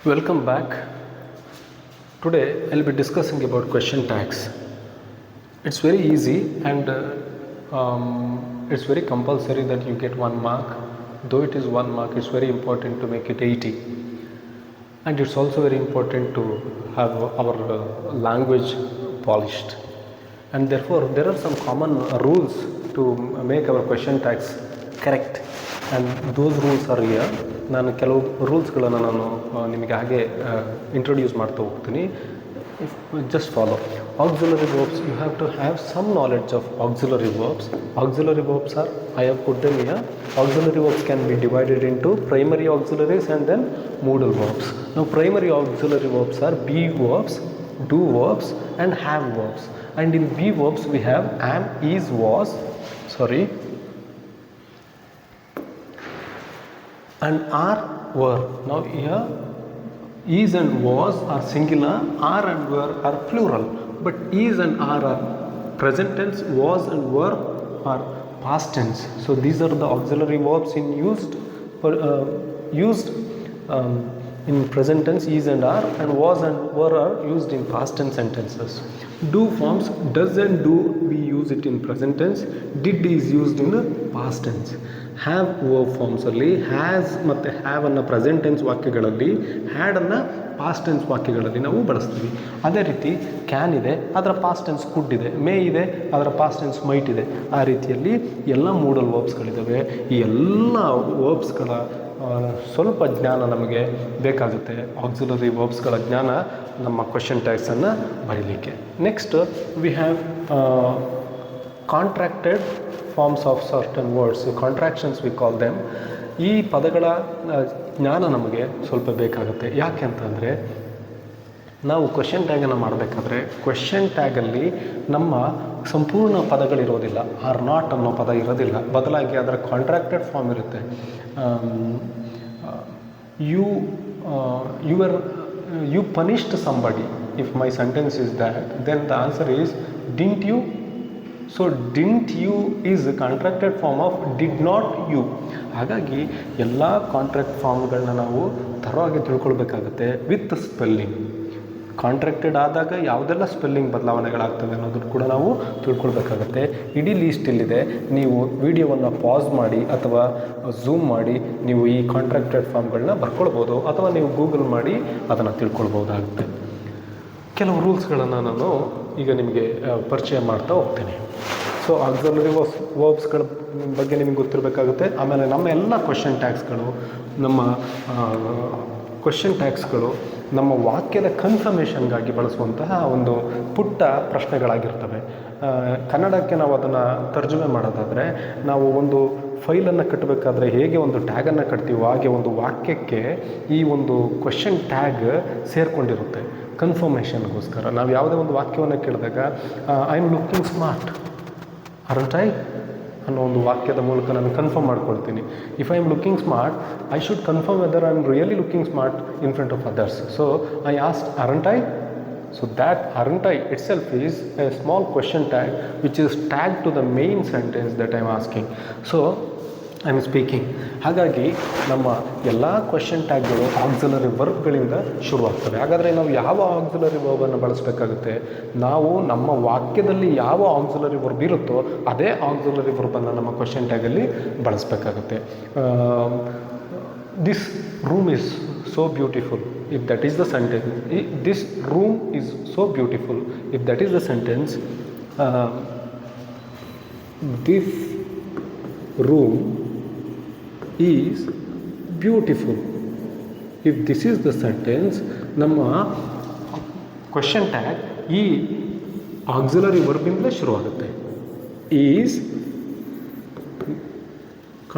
Welcome back. Today I'll be discussing about question tags. It's very easy and it's very compulsory that you get 1 mark. Though it is 1 mark, it's very important to make it 80. And it's also very important to have our language polished. And therefore there are some common rules to make our question tags correct. And those rules are here. ನಾನು ಕೆಲವು ರೂಲ್ಸ್ಗಳನ್ನು ನಾನು ನಿಮಗೆ ಹಾಗೆ introduce ಮಾಡ್ತಾ ಹೋಗ್ತೀನಿ. Just follow. Auxiliary verbs, you have to have some knowledge of auxiliary verbs. Auxiliary verbs are, I have put them here. Auxiliary verbs can be divided into primary auxiliaries and then modal verbs. Now primary auxiliary verbs are be verbs, do verbs and have verbs. And in be verbs we have am, is, was, and are, were. Now here is and was are singular, are and were are plural, but is and are present tense, was and were are past tense. So these are the auxiliary verbs used in present tense. Is and are and was and were are used in past tense sentences. Do forms, does and do, we use it in present tense. Did is used in past tense. Have verb ಫಾರ್ಮ್ಸಲ್ಲಿ has ಮತ್ತು have ಅನ್ನು present tense ವಾಕ್ಯಗಳಲ್ಲಿ, ಹ್ಯಾಡನ್ನು past tense ವಾಕ್ಯಗಳಲ್ಲಿ ನಾವು ಬಳಸ್ತೀವಿ. ಅದೇ ರೀತಿ ಕ್ಯಾನ್ ಇದೆ, ಅದರ ಪಾಸ್ಟ್ ಟೆನ್ಸ್ ಕುಡ್ ಇದೆ. ಮೇ ಇದೆ, ಅದರ ಪಾಸ್ಟ್ ಟೆನ್ಸ್ ಮೈಟ್ ಇದೆ. ಆ ರೀತಿಯಲ್ಲಿ ಎಲ್ಲ ಮೂಡಲ್ ವರ್ಬ್ಸ್ಗಳಿದ್ದಾವೆ. ಈ ಎಲ್ಲ ವರ್ಬ್ಸ್ಗಳ ಸ್ವಲ್ಪ ಜ್ಞಾನ ನಮಗೆ ಬೇಕಾಗುತ್ತೆ. ಆಕ್ಸಿಲರಿ ವರ್ಬ್ಸ್ಗಳ ಜ್ಞಾನ ನಮ್ಮ ಕ್ವೆಶ್ಚನ್ ಟ್ಯಾಗ್ಸನ್ನು ಬರೀಲಿಕ್ಕೆ. Next we have contracted forms of certain words, contractions we call them. ಈ ಪದಗಳ ಜ್ಞಾನ ನಮಗೆ ಸ್ವಲ್ಪ ಬೇಕಾಗುತ್ತೆ. ಯಾಕೆ ಅಂತಂದರೆ ನಾವು ಕ್ವೆಶ್ಚನ್ ಟ್ಯಾಗನ್ನು ಮಾಡಬೇಕಾದ್ರೆ ಕ್ವೆಶ್ಚನ್ ಟ್ಯಾಗಲ್ಲಿ ನಮ್ಮ ಸಂಪೂರ್ಣ ಪದಗಳಿರೋದಿಲ್ಲ. ಆರ್ ನಾಟ್ ಅನ್ನೋ ಪದ ಇರೋದಿಲ್ಲ, ಬದಲಾಗಿ ಅದರ ಕಾಂಟ್ರಾಕ್ಟೆಡ್ ಫಾರ್ಮ್ ಇರುತ್ತೆ. You punished somebody. If my sentence is that, then the answer is didn't you. So didn't you is contracted form of did not you. ಹಾಗಾಗಿ ಎಲ್ಲ ಕಾಂಟ್ರಾಕ್ಟ್ ಫಾರ್ಮ್ಗಳನ್ನ ನಾವು ಥರವಾಗಿ ತಿಳ್ಕೊಳ್ಬೇಕಾಗುತ್ತೆ ವಿತ್ ಸ್ಪೆಲ್ಲಿಂಗ್. ಕಾಂಟ್ರಾಕ್ಟೆಡ್ ಆದಾಗ ಯಾವುದೆಲ್ಲ ಸ್ಪೆಲ್ಲಿಂಗ್ ಬದಲಾವಣೆಗಳಾಗ್ತವೆ ಅನ್ನೋದನ್ನು ಕೂಡ ನಾವು ತಿಳ್ಕೊಳ್ಬೇಕಾಗತ್ತೆ. ಇಡೀ ಲೀಸ್ಟ್ ಇಲ್ಲಿದೆ. ನೀವು ವಿಡಿಯೋವನ್ನು ಪಾಸ್ ಮಾಡಿ ಅಥವಾ ಝೂಮ್ ಮಾಡಿ ನೀವು ಈ ಕಾಂಟ್ರಾಕ್ಟೆಡ್ ಫಾರ್ಮ್ಗಳನ್ನ ಬರ್ಕೊಳ್ಬೋದು, ಅಥವಾ ನೀವು ಗೂಗಲ್ ಮಾಡಿ ಅದನ್ನು ತಿಳ್ಕೊಳ್ಬೋದಾಗುತ್ತೆ. ಕೆಲವು ರೂಲ್ಸ್ಗಳನ್ನು ನಾನು ಈಗ ನಿಮಗೆ ಪರಿಚಯ ಮಾಡ್ತಾ ಹೋಗ್ತೇನೆ. ಸೊ ಆಕ್ಸಿಲರಿ ವರ್ಬ್ಸ್ಗಳ ಬಗ್ಗೆ ನಿಮಗೆ ಗೊತ್ತಿರಬೇಕಾಗುತ್ತೆ. ಆಮೇಲೆ ನಮ್ಮ ಎಲ್ಲ ಕ್ವೆಶ್ಚನ್ ಟ್ಯಾಗ್ಸ್ಗಳು ನಮ್ಮ ವಾಕ್ಯದ ಕನ್ಫರ್ಮೇಷನ್ಗಾಗಿ ಬಳಸುವಂತಹ ಒಂದು ಪುಟ್ಟ ಪ್ರಶ್ನೆಗಳಾಗಿರ್ತವೆ. ಕನ್ನಡಕ್ಕೆ ನಾವು ಅದನ್ನು ತರ್ಜುಮೆ ಮಾಡೋದಾದರೆ, ನಾವು ಒಂದು ಫೈಲನ್ನು ಕಟ್ಟಬೇಕಾದ್ರೆ ಹೇಗೆ ಒಂದು ಟ್ಯಾಗನ್ನು ಕಟ್ತೀವೋ ಹಾಗೆ ಒಂದು ವಾಕ್ಯಕ್ಕೆ ಈ ಒಂದು ಕ್ವೆಶ್ಚನ್ ಟ್ಯಾಗ್ ಸೇರಿಕೊಂಡಿರುತ್ತೆ ಕನ್ಫರ್ಮೇಷನ್ಗೋಸ್ಕರ. ನಾವು ಯಾವುದೇ ಒಂದು ವಾಕ್ಯವನ್ನು ಕೇಳಿದಾಗ I am looking smart, ಅರಂಟ್ I ಅನ್ನೋ ಒಂದು ವಾಕ್ಯದ ಮೂಲಕ ನಾನು ಕನ್ಫರ್ಮ್ ಮಾಡ್ಕೊಳ್ತೀನಿ. If I am looking smart, I should confirm whether I am really looking smart in front of others. So I asked ಅರಂಟ್ I. So that aren't I itself is a small question tag which is tagged to the main sentence that I am asking. So I am speaking. ಹಾಗಾಗಿ ನಮ್ಮ ಎಲ್ಲ question ಟ್ಯಾಗ್ಗಳು auxiliary ವರ್ಬ್ಗಳಿಂದ ಶುರುವಾಗ್ತವೆ. ಹಾಗಾದರೆ ನಾವು ಯಾವ auxiliary ವರ್ಬನ್ನು ಬಳಸಬೇಕಾಗುತ್ತೆ? ನಾವು ನಮ್ಮ ವಾಕ್ಯದಲ್ಲಿ ಯಾವ ಆಕ್ಸಿಲರಿ ವರ್ಬ್ ಇರುತ್ತೋ ಅದೇ ಆಕ್ಸಿಲರಿ ವರ್ಬನ್ನು ನಮ್ಮ ಕ್ವೆಶ್ಚನ್ ಟ್ಯಾಗಲ್ಲಿ ಬಳಸಬೇಕಾಗುತ್ತೆ. This room is so beautiful, if that is the sentence. This room is so beautiful, if that is the sentence. This room is beautiful, if this is the sentence. ನಮ್ಮ question tag ಈ auxiliary ವರ್ಬಿಂದ ಶುರುವಾಗುತ್ತೆ. Is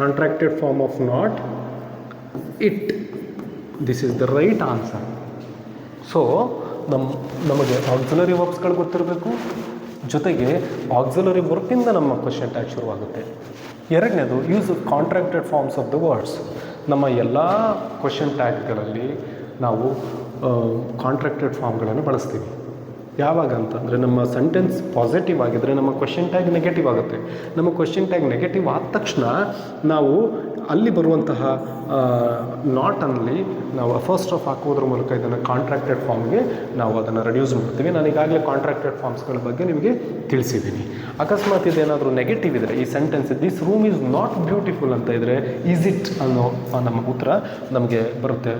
contracted form of not, it. This is the right answer. So ನಮಗೆ auxiliary ವರ್ಬ್ಸ್ಗಳು ಗೊತ್ತಿರಬೇಕು, ಜೊತೆಗೆ auxiliary ವರ್ಬಿಂದ ನಮ್ಮ ಕ್ವೆಶ್ಚನ್ ಟ್ಯಾಗ್ ಶುರುವಾಗುತ್ತೆ. ಎರಡನೇದು use contracted forms of the words. ನಮ್ಮ ಎಲ್ಲ ಕ್ವೆಶ್ಚನ್ ಟ್ಯಾಗ್ಗಳಲ್ಲಿ ನಾವು ಕಾಂಟ್ರಾಕ್ಟೆಡ್ ಫಾರ್ಮ್ಗಳನ್ನು ಬಳಸ್ತೀವಿ. ಯಾವಾಗ ಅಂತಂದರೆ ನಮ್ಮ ಸೆಂಟೆನ್ಸ್ ಪಾಸಿಟಿವ್ ಆಗಿದ್ದರೆ ನಮ್ಮ ಕ್ವೆಶ್ಚನ್ ಟ್ಯಾಗ್ ನೆಗೆಟಿವ್ ಆಗುತ್ತೆ. ನಮ್ಮ ಕ್ವೆಶ್ಚನ್ ಟ್ಯಾಗ್ ನೆಗೆಟಿವ್ ಆದ ತಕ್ಷಣ ನಾವು ಅಲ್ಲಿ ಬರುವಂತಹ ನಾಟಲ್ಲಿ ನಾವು ಫಸ್ಟ್ ಆಫ್ ಹಾಕೋದ್ರ ಮೂಲಕ ಇದನ್ನು ಕಾಂಟ್ರಾಕ್ಟೆಡ್ ಫಾರ್ಮ್ಗೆ ನಾವು ಅದನ್ನು ರೆಡ್ಯೂಸ್ ಮಾಡ್ತೀವಿ. ನಾನು ಈಗಾಗಲೇ ಕಾಂಟ್ರಾಕ್ಟೆಡ್ ಫಾರ್ಮ್ಸ್ಗಳ ಬಗ್ಗೆ ನಿಮಗೆ ತಿಳಿಸಿದ್ದೀನಿ. ಅಕಸ್ಮಾತ್ ಇದೇನಾದರೂ ನೆಗೆಟಿವ್ ಇದ್ದರೆ ಈ sentence this room is not beautiful ಅಂತ ಇದ್ದರೆ ಈಸ್ ಇಟ್ ಅನ್ನೋ ನಮ್ಮ ಉತ್ತರ ನಮಗೆ ಬರುತ್ತೆ.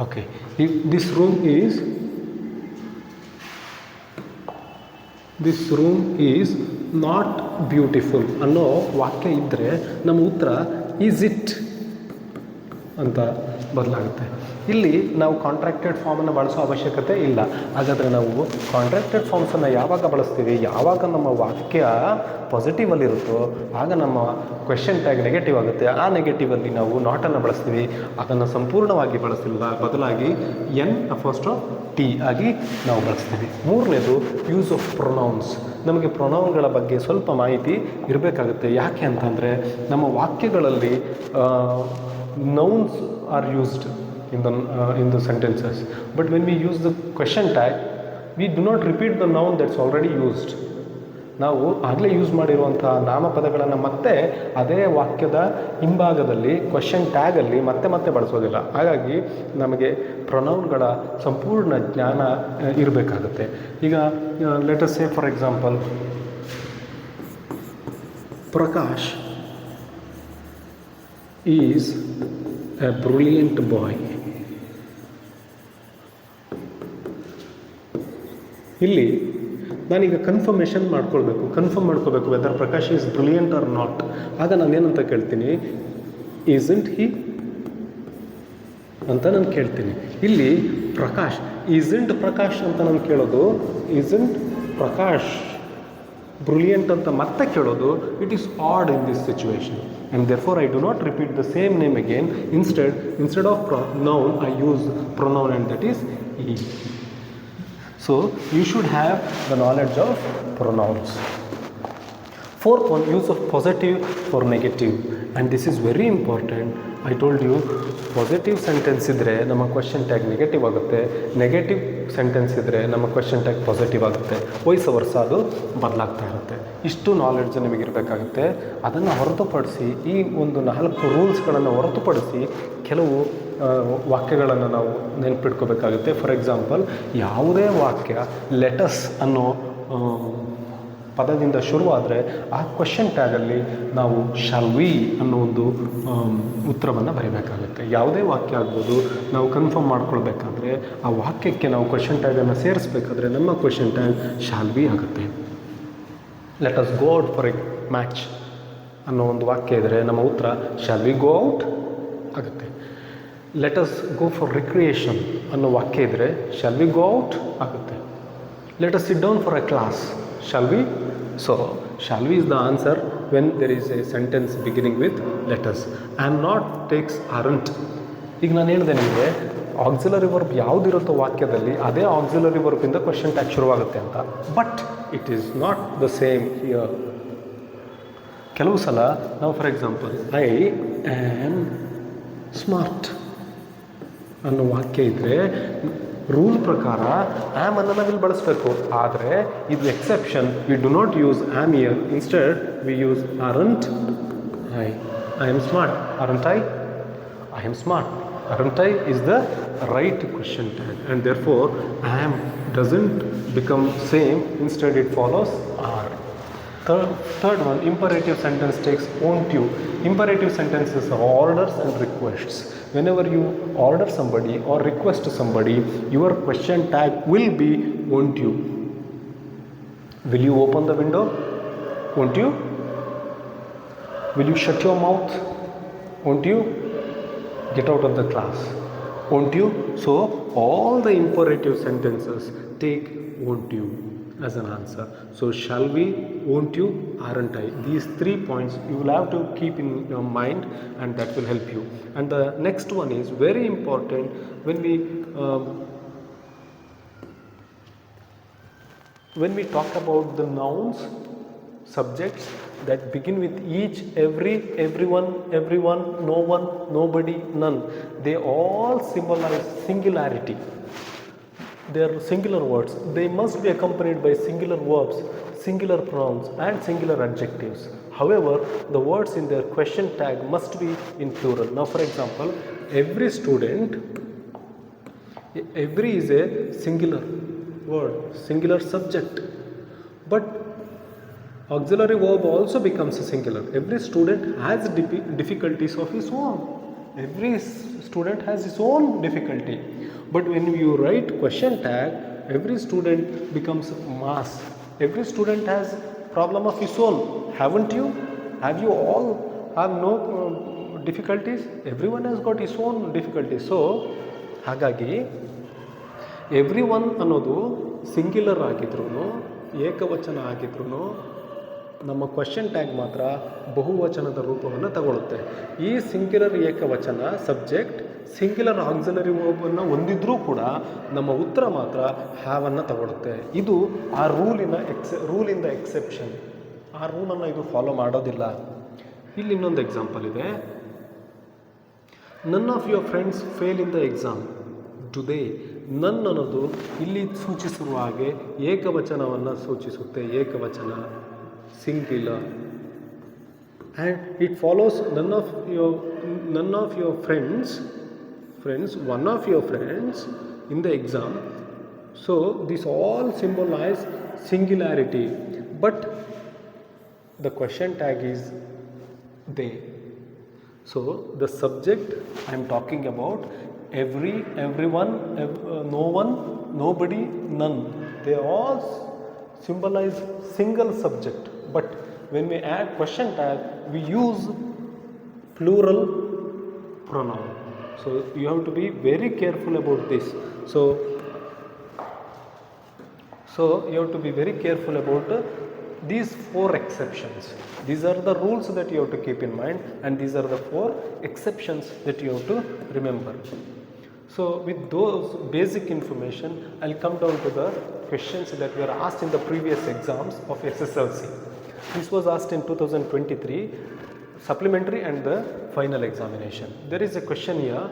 Okay, if this room is not beautiful ಅನ್ನೋ ವಾಕ್ಯ ಇದ್ದರೆ ನಮ್ಮ ಉತ್ತರ ಈಸ್ ಇಟ್ ಅಂತ ಬದಲಾಗುತ್ತೆ. ಇಲ್ಲಿ ನಾವು ಕಾಂಟ್ರಾಕ್ಟೆಡ್ ಫಾರ್ಮನ್ನು ಬಳಸೋ ಅವಶ್ಯಕತೆ ಇಲ್ಲ. ಹಾಗಾದರೆ ನಾವು ಕಾಂಟ್ರಾಕ್ಟೆಡ್ ಫಾರ್ಮ್ಸನ್ನು ಯಾವಾಗ ಬಳಸ್ತೀವಿ? ಯಾವಾಗ ನಮ್ಮ ವಾಕ್ಯ ಪಾಸಿಟಿವಲ್ಲಿರುತ್ತೋ ಆಗ ನಮ್ಮ ಕ್ವೆಶ್ಚನ್ ಟ್ಯಾಗ್ ನೆಗೆಟಿವ್ ಆಗುತ್ತೆ. ಆ ನೆಗೆಟಿವಲ್ಲಿ ನಾವು ನಾಟನ್ನು ಬಳಸ್ತೀವಿ. ಅದನ್ನು ಸಂಪೂರ್ಣವಾಗಿ ಬಳಸಿಲ್ಲ, ಬದಲಾಗಿ ಎನ್ ಫಸ್ಟ್ ಟಿ ಆಗಿ ನಾವು ಬಳಸ್ತೀವಿ. ಮೂರನೇದು ಯೂಸ್ ಆಫ್ ಪ್ರೊನೌನ್ಸ್. ನಮಗೆ ಪ್ರೊನೌನ್ಗಳ ಬಗ್ಗೆ ಸ್ವಲ್ಪ ಮಾಹಿತಿ ಇರಬೇಕಾಗುತ್ತೆ. ಯಾಕೆ ಅಂತಂದರೆ ನಮ್ಮ ವಾಕ್ಯಗಳಲ್ಲಿ nouns are used in the sentences, but when we use the question tag we do not repeat the noun that's already used. ನಾವು ಆಗಲೇ ಯೂಸ್ ಮಾಡಿರುವಂಥ ನಾಮಪದಗಳನ್ನು ಮತ್ತೆ ಅದೇ ವಾಕ್ಯದ ಹಿಂಭಾಗದಲ್ಲಿ ಕ್ವೆಶ್ಚನ್ ಟ್ಯಾಗಲ್ಲಿ ಮತ್ತೆ ಬಳಸೋದಿಲ್ಲ. ಹಾಗಾಗಿ ನಮಗೆ ಪ್ರೊನೌನ್ಗಳ ಸಂಪೂರ್ಣ ಜ್ಞಾನ ಇರಬೇಕಾಗುತ್ತೆ. ಈಗ let us say for example, Prakash is a brilliant boy. ಇಲ್ಲಿ ನಾನೀಗ ಕನ್ಫರ್ಮ್ ಮಾಡ್ಕೋಬೇಕು whether Prakash is brilliant or not. ಆಗ ನಾನೇನಂತ ಕೇಳ್ತೀನಿ, ಈಸಂಟ್ ಹಿ ಅಂತ ನಾನು ಕೇಳ್ತೀನಿ. ಇಲ್ಲಿ ಪ್ರಕಾಶ್ ಈಸಂಟ್ ಪ್ರಕಾಶ್ ಅಂತ ನಾನು ಕೇಳೋದು, ಈಸಂಟ್ ಪ್ರಕಾಶ್ ಬ್ರಿಲಿಯಂಟ್ ಅಂತ ಮತ್ತೆ ಕೇಳೋದು, it is add in this situation and therefore I do not repeat the same name again. Instead of noun I use pronoun, and that is he. So you should have the knowledge of pronouns. Fourth one, use of positive for negative, and this is very important. I told you positive sentence ಇದ್ದರೆ ನಮ್ಮ question tag negative ಆಗುತ್ತೆ, negative sentence ಇದ್ದರೆ ನಮ್ಮ question tag positive ಆಗುತ್ತೆ. ವಯಸ್ಸು ವರ್ಷ ಅದು ಬದಲಾಗ್ತಾ ಇರುತ್ತೆ. ಇಷ್ಟು ನಾಲೆಡ್ಜ್ ನಿಮಗಿರಬೇಕಾಗುತ್ತೆ. ಅದನ್ನು ಹೊರತುಪಡಿಸಿ ಈ ಒಂದು 4 ರೂಲ್ಸ್ಗಳನ್ನು ಹೊರತುಪಡಿಸಿ ಕೆಲವು ವಾಕ್ಯಗಳನ್ನು ನಾವು ನೆನಪಿಟ್ಕೋಬೇಕಾಗುತ್ತೆ. ಫಾರ್ ಎಕ್ಸಾಂಪಲ್, ಯಾವುದೇ ವಾಕ್ಯ ಲೆಟಸ್ ಅನ್ನೋ ಪದದಿಂದ ಶುರುವಾದರೆ ಆ ಕ್ವೆಶ್ಚನ್ ಟ್ಯಾಗಲ್ಲಿ ನಾವು ಶಾಲ್ ವಿ ಅನ್ನೋ ಒಂದು ಉತ್ತರವನ್ನು ಬರೀಬೇಕಾಗುತ್ತೆ. ಯಾವುದೇ ವಾಕ್ಯ ಆಗ್ಬೋದು, ನಾವು ಕನ್ಫರ್ಮ್ ಮಾಡ್ಕೊಳ್ಬೇಕಾದ್ರೆ ಆ ವಾಕ್ಯಕ್ಕೆ ನಾವು ಕ್ವೆಶ್ಚನ್ ಟ್ಯಾಗನ್ನು ಸೇರಿಸ್ಬೇಕಾದ್ರೆ ನಮ್ಮ ಕ್ವೆಶ್ಚನ್ ಟ್ಯಾಗ್ ಶಾಲ್ ವಿ ಆಗುತ್ತೆ. Let us go out for A match ಅನ್ನೋ ಒಂದು ವಾಕ್ಯ ಇದ್ದರೆ ನಮ್ಮ ಉತ್ತರ ಶಾಲ್ ವಿ ಗೋ ಔಟ್ ಆಗುತ್ತೆ. Let us go for recreation ಅನ್ನೋ ವಾಕ್ಯ ಇದ್ದರೆ ಶಾಲ್ ವಿ ಗೋ ಔಟ್ ಆಗುತ್ತೆ. Let us sit down for A class, shall we? So shall we is the answer when there is a sentence beginning with letters. am not takes aren't. ಈಗ ನಾನು ಹೇಳಿದೆ ನಿಮಗೆ auxiliary verb ಯಾವುದಿರುತ್ತೋ ವಾಕ್ಯದಲ್ಲಿ ಅದೇ auxiliary ವರ್ಬಿಂದ question tag ಶುರುವಾಗುತ್ತೆ ಅಂತ. But it is not the same here. ಕೆಲವು ಸಲ ನಾವು for example I am smart ಅನ್ನೋ ವಾಕ್ಯ ಇದ್ದರೆ ರೂಲ್ ಪ್ರಕಾರ ಆ್ಯಮ್ ಅನ್ನು ನಾವಿಲ್ಲಿ ಬಳಸಬೇಕು. ಆದರೆ ಇದು exception. We do not use am year. Instead we use ಅರಂಟ್ I. I am smart, ಅರಂಟ್ I? I am smart, ಅರಂಟ್ I is the right question tag, and therefore am doesn't become same. Instead it follows are. Third one, imperative sentence takes won't you. Imperative sentences are orders and requests. Whenever you order somebody or request somebody, your question tag will be won't you. Will you open the window? Won't you? Will you shut your mouth? Won't you? Get out of the class. Won't you? So all the imperative sentences take won't you as an answer. So shall we, won't you, aren't I? These 3 points you will have to keep in your mind, and that will help you. And the next one is very important. When we talk about the nouns, subjects that begin with each, every, everyone, no one, nobody, none. They all symbolize singularity. They are singular words. They must be accompanied by singular verbs, singular pronouns, and singular adjectives. However, the words in their question tag must be in plural. Now, for example, every student, every is a singular word, singular subject, but auxiliary verb also becomes a singular. Every student has difficulties of his own. Every student has his own difficulty. But when you write question tag, every student becomes mass. Every student has problem of his own. Haven't you? Have you all have no difficulties? Everyone has got his own difficulties. So, ಹಾಗಾಗಿ every one ಅನ್ನೋದು singular ಆಗಿದ್ರು, ಏಕವಚನ ಆಗಿದ್ರು, ನಮ್ಮ question tag ಮಾತ್ರ ಬಹುವಚನದ ರೂಪವನ್ನು ತಗೊಳ್ಳುತ್ತೆ. ಈ singular ಏಕವಚನ ಸಬ್ಜೆಕ್ಟ್ ಸಿಂಗ್ಯುಲರ್ ಆಕ್ಸಿಲರಿ ವರ್ಬನ್ನು ಹೊಂದಿದ್ರೂ ಕೂಡ ನಮ್ಮ ಉತ್ತರ ಮಾತ್ರ ಹ್ಯಾವನ್ನು ತಗೊಳುತ್ತೆ. ಇದು ಆ ರೂಲಿಂದ ಎಕ್ಸೆಪ್ಷನ್. ಆ ರೂಲನ್ನು ಇದು ಫಾಲೋ ಮಾಡೋದಿಲ್ಲ. ಇಲ್ಲಿ ಇನ್ನೊಂದು ಎಕ್ಸಾಂಪಲ್ ಇದೆ. None of your friends fail in the exam. Do they. ನನ್ ಅನ್ನೋದು ಇಲ್ಲಿ ಸೂಚಿಸಿರುವ ಹಾಗೆ ಏಕವಚನವನ್ನು ಸೂಚಿಸುತ್ತೆ. ಏಕವಚನ, singular, and it follows none of your friends, one of your friends in the exam. So this all symbolize singularity, but the question tag is they. So the subject I am talking about, every, everyone, no one, nobody, none, they all symbolize single subject. But when we add question tag, we use plural pronoun. So you have to be very careful about this. So you have to be very careful about these 4 exceptions. These are the rules that you have to keep in mind, and these are the 4 exceptions that you have to remember. So with those basic information, I'll come down to the questions that were asked in the previous exams of SSLC. This was asked in 2023, supplementary and the final examination. There is a question here.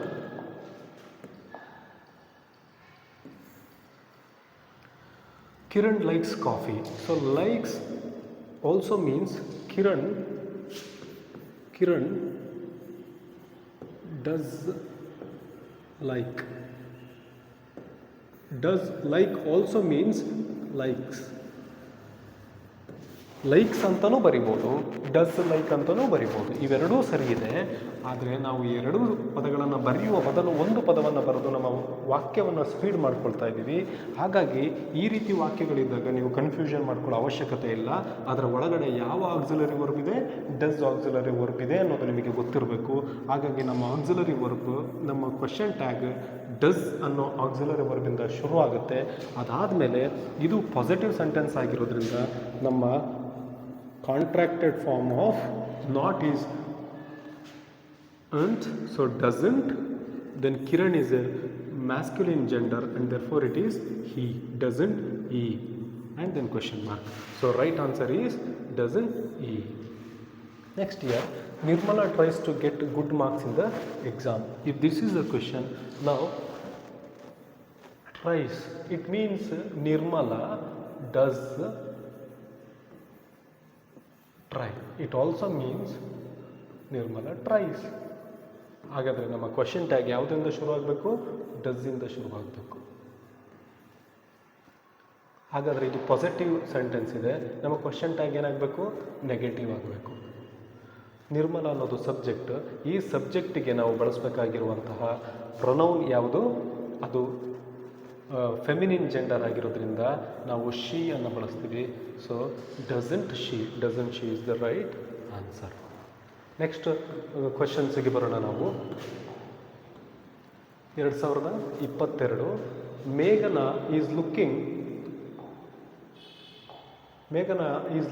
Kiran likes coffee. So likes also means Kiran does like. Does like also means likes. Likes ಅಂತಲೂ ಬರಿಬೋದು, does like ಅಂತಲೂ ಬರಿಬೋದು. ಇವೆರಡೂ ಸರಿ ಇದೆ. ಆದರೆ ನಾವು ಈ ಎರಡೂ ಪದಗಳನ್ನು ಬರೆಯುವ ಬದಲು ಒಂದು ಪದವನ್ನು ಬರೆದು ನಮ್ಮ ವಾಕ್ಯವನ್ನು ಸ್ಪೀಡ್ ಮಾಡ್ಕೊಳ್ತಾ ಇದ್ದೀವಿ. ಹಾಗಾಗಿ ಈ ರೀತಿ ವಾಕ್ಯಗಳಿದ್ದಾಗ ನೀವು ಕನ್ಫ್ಯೂಷನ್ ಮಾಡ್ಕೊಳ್ಳೋ ಅವಶ್ಯಕತೆ ಇಲ್ಲ. ಅದರ ಒಳಗಡೆ ಯಾವ ಆಕ್ಸಿಲರಿ ವರ್ಬ್ ಇದೆ, ಡಸ್ ಆಕ್ಸಿಲರಿ ವರ್ಬ್ ಇದೆ ಅನ್ನೋದು ನಿಮಗೆ ಗೊತ್ತಿರಬೇಕು. ಹಾಗಾಗಿ ನಮ್ಮ ಆಕ್ಸಿಲರಿ ವರ್ಬ್, ನಮ್ಮ ಕ್ವೆಶ್ಚನ್ ಟ್ಯಾಗ್ ಡಸ್ ಅನ್ನೋ ಆಕ್ಸಿಲರಿ ವರ್ಬಿಂದ ಶುರು ಆಗುತ್ತೆ. ಅದಾದಮೇಲೆ ಇದು ಪಾಸಿಟಿವ್ ಸೆಂಟೆನ್ಸ್ ಆಗಿರೋದ್ರಿಂದ ನಮ್ಮ contracted form of not is ant, so doesn't. Then Kiran is a masculine gender and therefore it is he, doesn't he, and then question mark. So right answer is doesn't he. Next year Nirmala tries to get good marks in the exam. If this is a question, now tries, it means Nirmala does try. It also means Nirmala tries. ಹಾಗಾದರೆ ನಮ್ಮ question tag ಯಾವುದರಿಂದ ಶುರುವಾಗಬೇಕು? ಡಸ್ಸಿಂದ ಶುರುವಾಗಬೇಕು. ಹಾಗಾದರೆ ಇದು positive sentence ಇದೆ, ನಮ್ಮ question tag ಏನಾಗಬೇಕು? Negative ಆಗಬೇಕು. ನಿರ್ಮಲಾ ಅನ್ನೋದು ಸಬ್ಜೆಕ್ಟ್. ಈ ಸಬ್ಜೆಕ್ಟಿಗೆ ನಾವು ಬಳಸಬೇಕಾಗಿರುವಂತಹ ಪ್ರೊನೌನ್ ಯಾವುದು? ಅದು ಫೆಮಿನಿನ್ ಜೆಂಡರ್ ಆಗಿರೋದ್ರಿಂದ ನಾವು ಶಿ ಅನ್ನು ಬಳಸ್ತೀವಿ. So doesn't she is the right answer. Next ಕ್ವಶನ್ಸಿಗೆ ಬರೋಣ. ನಾವು 2022 ಮೇಘನಾ is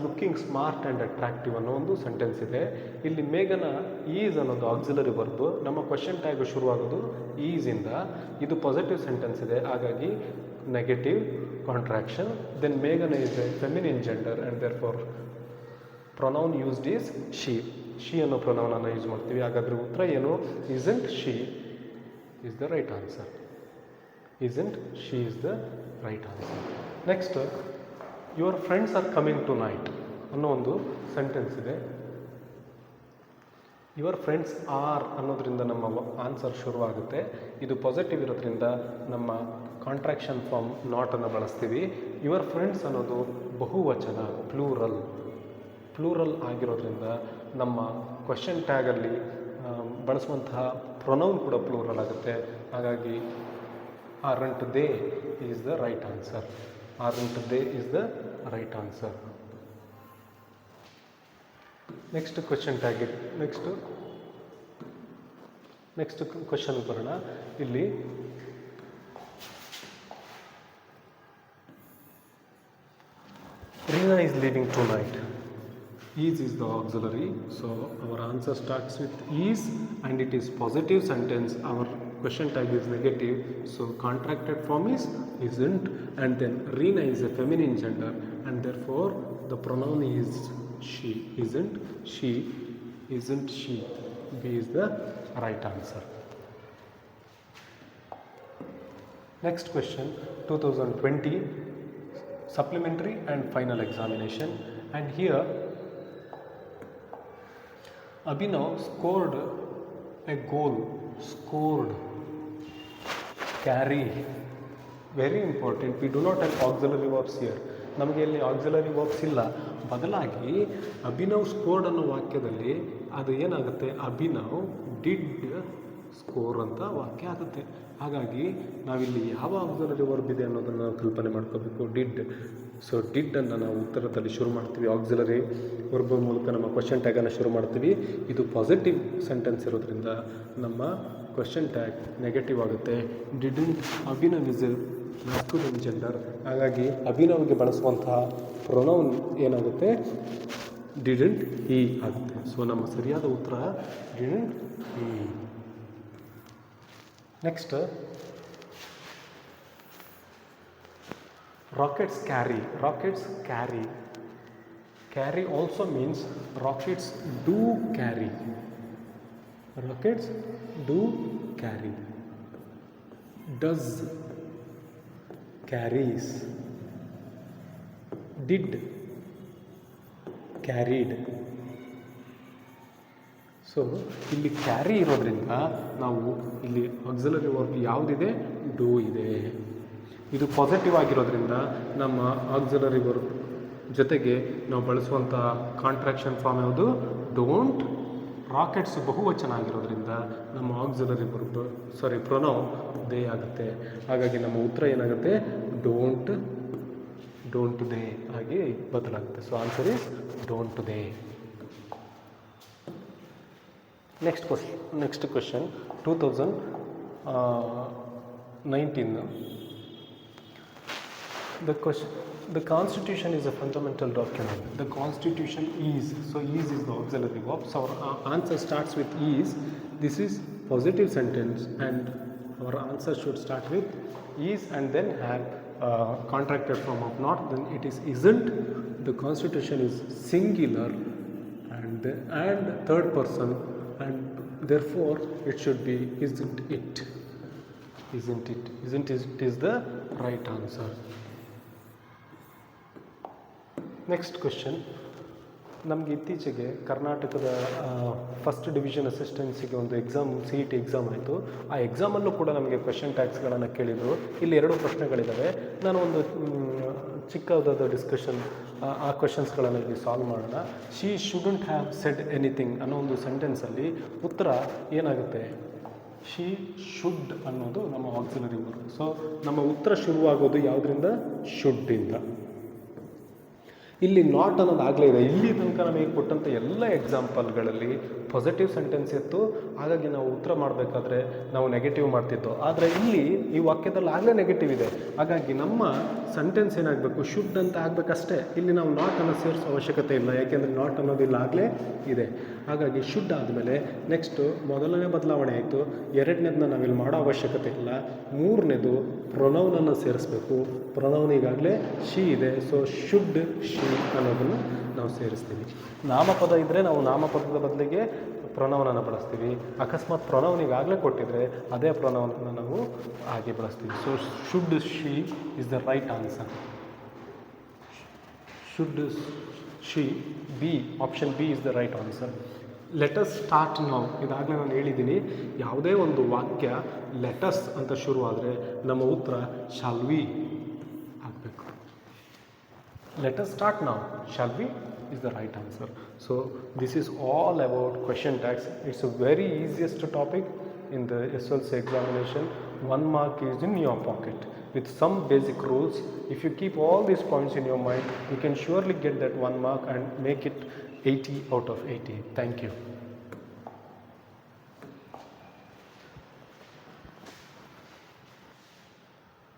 looking smart and attractive ಅನ್ನೋ ಒಂದು ಸೆಂಟೆನ್ಸ್ ಇದೆ. ಇಲ್ಲಿ ಮೇಘನಾ ಈಸ್ ಅನ್ನೋದು ಆಕ್ಸಿಲರಿ ವರ್ಬ್. ನಮ್ಮ ಕ್ವಶನ್ ಟ್ಯಾಗ್ ಶುರುವಾಗೋದು ಈಸಿಂದ. ಇದು ಪಾಸಿಟಿವ್ ಸೆಂಟೆನ್ಸ್ ಇದೆ, ಹಾಗಾಗಿ ನೆಗೆಟಿವ್ ಕಾಂಟ್ರಾಕ್ಷನ್. ದೆನ್ ಮೇಘನಾ is a feminine gender and there for pronoun used is she ಅನ್ನೋ ಪ್ರೊನೌನನ್ನು ಯೂಸ್ ಮಾಡ್ತೀವಿ. ಹಾಗಾದರೆ ಉತ್ತರ ಏನು? Isn't she is the right answer. Isn't she is the right answer. Next, your friends are coming tonight ಅನ್ನೋ ಒಂದು sentence ಇದೆ. Your friends R ಅನ್ನೋದ್ರಿಂದ ನಮ್ಮ ಆನ್ಸರ್ ಶುರುವಾಗುತ್ತೆ. ಇದು ಪಾಸಿಟಿವ್ ಇರೋದ್ರಿಂದ ನಮ್ಮ ಕಾಂಟ್ರಾಕ್ಷನ್ ಫಾರ್ಮ್ ನಾಟನ್ನು ಬಳಸ್ತೀವಿ. ಯುವರ್ ಫ್ರೆಂಡ್ಸ್ ಅನ್ನೋದು ಬಹುವಚನ, ಪ್ಲೂರಲ್ ಆಗಿರೋದ್ರಿಂದ ನಮ್ಮ ಕ್ವೆಶ್ಚನ್ ಟ್ಯಾಗಲ್ಲಿ ಬಳಸುವಂತಹ ಪ್ರೊನೌನ್ ಕೂಡ ಪ್ಲೂರಲ್ ಆಗುತ್ತೆ. ಹಾಗಾಗಿ aren't they is the right answer. Aren't they is the right answer. Next question tag. Next question ಬರೋಣ. ಇಲ್ಲಿ Reena is leaving tonight. Is the auxiliary. So our answer starts with is and it is positive sentence. Our question tag is negative. So contracted form is isn't, and then Reena is a feminine gender and therefore the pronoun is she. Isn't she. B is the right answer. Next question, 2020 supplementary and final examination, and here Abhinav scored a goal. Carry, very important. We do not have auxiliary verbs here. ನಮಗೆ ಇಲ್ಲಿ auxiliary verbs ಇಲ್ಲ. ಬದಲಾಗಿ Abhinav scored ಅನ್ನೋ ವಾಕ್ಯದಲ್ಲಿ ಅದು ಏನಾಗುತ್ತೆ? Abhinav did score ಅಂತ ವಾಕ್ಯ ಆಗುತ್ತೆ. ಹಾಗಾಗಿ ನಾವಿಲ್ಲಿ ಯಾವ ಆಕ್ಸಿಲರಿ ವರ್ಬ್ ಇದೆ ಅನ್ನೋದನ್ನು ಕಲ್ಪನೆ ಮಾಡ್ಕೋಬೇಕು. ಡಿಡ್. ಸೊ ಡಿಡ್ಡನ್ನು ನಾವು ಉತ್ತರದಲ್ಲಿ ಶುರು ಮಾಡ್ತೀವಿ. ಆಕ್ಸಿಲರಿ ವರ್ಬ್ ಮೂಲಕ ನಮ್ಮ ಕ್ವೆಶ್ಚನ್ ಟ್ಯಾಗನ್ನು ಶುರು ಮಾಡ್ತೀವಿ. ಇದು ಪಾಸಿಟಿವ್ ಸೆಂಟೆನ್ಸ್ ಇರೋದ್ರಿಂದ ನಮ್ಮ ಕ್ವೆಶ್ಚನ್ ಟ್ಯಾಗ್ ನೆಗೆಟಿವ್ ಆಗುತ್ತೆ. Didn't Abhinav is masculine gender. ಹಾಗಾಗಿ ಅಭಿನವ್ಗೆ ಬಳಸುವಂತಹ ಪ್ರೊನೌನ್ ಏನಾಗುತ್ತೆ? ಡಿಡಂಟ್ ಹಿ ಆಗುತ್ತೆ. ಸೊ ನಮ್ಮ ಸರಿಯಾದ ಉತ್ತರ didn't he. Next, rockets carry. Carry also means rockets do carry. Does, carries, did, carried. So ಇಲ್ಲಿ ಕ್ಯಾರಿ ಇರೋದ್ರಿಂದ ನಾವು ಇಲ್ಲಿ ಆಕ್ಸಿಲರಿ ವರ್ಬ್ ಯಾವುದಿದೆ? ಡೂ ಇದೆ. ಇದು ಪಾಸಿಟಿವ್ ಆಗಿರೋದ್ರಿಂದ ನಮ್ಮ ಆಕ್ಸಿಲರಿ ವರ್ಬ್ ಜೊತೆಗೆ ನಾವು ಬಳಸುವಂಥ ಕಾಂಟ್ರಾಕ್ಷನ್ ಫಾರ್ಮ್ ಯಾವುದು? ಡೋಂಟ್. ರಾಕೆಟ್ಸ್ ಬಹುವಚನ ಆಗಿರೋದ್ರಿಂದ ನಮ್ಮ ಆಕ್ಸಿಲರಿ ವರ್ಬ್ ಪ್ರೊನೌನ್ ದೇ ಆಗುತ್ತೆ. ಹಾಗಾಗಿ ನಮ್ಮ ಉತ್ತರ ಏನಾಗುತ್ತೆ? ಡೋಂಟ್ ದೇ ಆಗಿ ಬದಲಾಗುತ್ತೆ. So answer is don't they. Next question 2019. The Constitution is a fundamental document. The Constitution is, so is the auxiliary verb. So our answer starts with is. This is positive sentence and our answer should start with is and then have contracted form of not. Then it is isn't. The Constitution is singular and third person, and therefore it should be isn't it. Isn't it is the right answer. Next question, ನಮಗೆ ಇತ್ತೀಚೆಗೆ ಕರ್ನಾಟಕದ first division ಅಸಿಸ್ಟೆನ್ಸಿಗೆ ಒಂದು exam, CET exam ಆಯಿತು. ಆ ಎಕ್ಸಾಮಲ್ಲೂ ಕೂಡ ನಮಗೆ question ಟ್ಯಾಗ್ಸ್ಗಳನ್ನು ಕೇಳಿದರು. ಇಲ್ಲಿ 2 ಪ್ರಶ್ನೆಗಳಿದ್ದಾವೆ. ನಾನು ಒಂದು ಚಿಕ್ಕದಾದ ಡಿಸ್ಕಷನ್ ಆ ಕ್ವೆಶನ್ಸ್ಗಳನ್ನು ಇಲ್ಲಿ ಸಾಲ್ವ್ ಮಾಡೋಣ. She shouldn't have said anything ಅನ್ನೋ ಒಂದು ಸೆಂಟೆನ್ಸಲ್ಲಿ ಉತ್ತರ ಏನಾಗುತ್ತೆ? ಶಿ ಶುಡ್ ಅನ್ನೋದು ನಮ್ಮ ಆಕ್ಸಿಲರಿ ವರ್ಬ್. ಸೊ ನಮ್ಮ ಉತ್ತರ ಶುರುವಾಗೋದು ಯಾವುದರಿಂದ? ಶುಡ್ಡಿಂದ. ಇಲ್ಲಿ ನಾಟ್ ಅನ್ನೋದು ಆಗಲೇ ಇದೆ. ಇಲ್ಲಿ ತನಕ ನಮಗೆ ಕೊಟ್ಟಂಥ ಎಲ್ಲ ಎಕ್ಸಾಂಪಲ್ಗಳಲ್ಲಿ ಪಾಸಿಟಿವ್ ಸೆಂಟೆನ್ಸ್ ಇತ್ತು. ಹಾಗಾಗಿ ನಾವು ಉತ್ತರ ಮಾಡಬೇಕಾದ್ರೆ ನಾವು ನೆಗೆಟಿವ್ ಮಾಡ್ತಿದ್ದೋ. ಆದರೆ ಇಲ್ಲಿ ಈ ವಾಕ್ಯದಲ್ಲಿ ಆಗಲೇ ನೆಗೆಟಿವ್ ಇದೆ. ಹಾಗಾಗಿ ನಮ್ಮ ಸೆಂಟೆನ್ಸ್ ಏನಾಗಬೇಕು? ಶುಡ್ ಅಂತ ಆಗಬೇಕಷ್ಟೇ. ಇಲ್ಲಿ ನಾವು ನಾಟ್ ಅನ್ನು ಸೇರಿಸೋ ಅವಶ್ಯಕತೆ ಇಲ್ಲ, ಯಾಕೆಂದರೆ ನಾಟ್ ಅನ್ನೋದು ಇಲ್ಲಿ ಆಗಲೇ ಇದೆ. ಹಾಗಾಗಿ ಶುಡ್ ಆದಮೇಲೆ ನೆಕ್ಸ್ಟು ಮೊದಲನೇ ಬದಲಾವಣೆ ಆಯಿತು. 2ನೇದನ್ನ ನಾವಿಲ್ಲಿ ಮಾಡೋ ಅವಶ್ಯಕತೆ ಇಲ್ಲ. 3ನೇದು ಪ್ರೊನೌನನ್ನು ಸೇರಿಸ್ಬೇಕು. ಪ್ರೊನೌನ್ ಈಗಾಗಲೇ ಶಿ ಇದೆ. ಸೊ ಶುಡ್ ಶಿ ಅನ್ನೋದನ್ನು ನಾವು ನಾವು ಸೇರಿಸ್ತೀವಿ. ನಾಮಪದ ಇದ್ದರೆ ನಾವು ನಾಮಪದದ ಬದಲಿಗೆ ಪ್ರೊನೌನನ್ನು ಬಳಸ್ತೀವಿ. ಅಕಸ್ಮಾತ್ ಪ್ರೊನೌನ್ ಈಗಾಗಲೇ ಕೊಟ್ಟಿದ್ರೆ ಅದೇ ಪ್ರೊನೌನನ್ನು ನಾವು ಹಾಗೆ ಬಳಸ್ತೀವಿ. So should she is the right answer. Should she B, option B is the right answer. Let's start now, ಇದಾಗಲೇ ನಾನು ಹೇಳಿದ್ದೀನಿ, ಯಾವುದೇ ಒಂದು ವಾಕ್ಯ ಲೆಟಸ್ ಅಂತ ಶುರುವಾದರೆ ನಮ್ಮ ಉತ್ತರ ಶಾಲ್ ವಿ ಆಗಬೇಕು. Let's start now, shall we is the right answer. So this is all about question tags. It's a very easiest topic in the SLC examination. 1 mark is in your pocket with some basic rules. If you keep all these points in your mind, you can surely get that 1 mark and make it 80 out of 80. Thank you.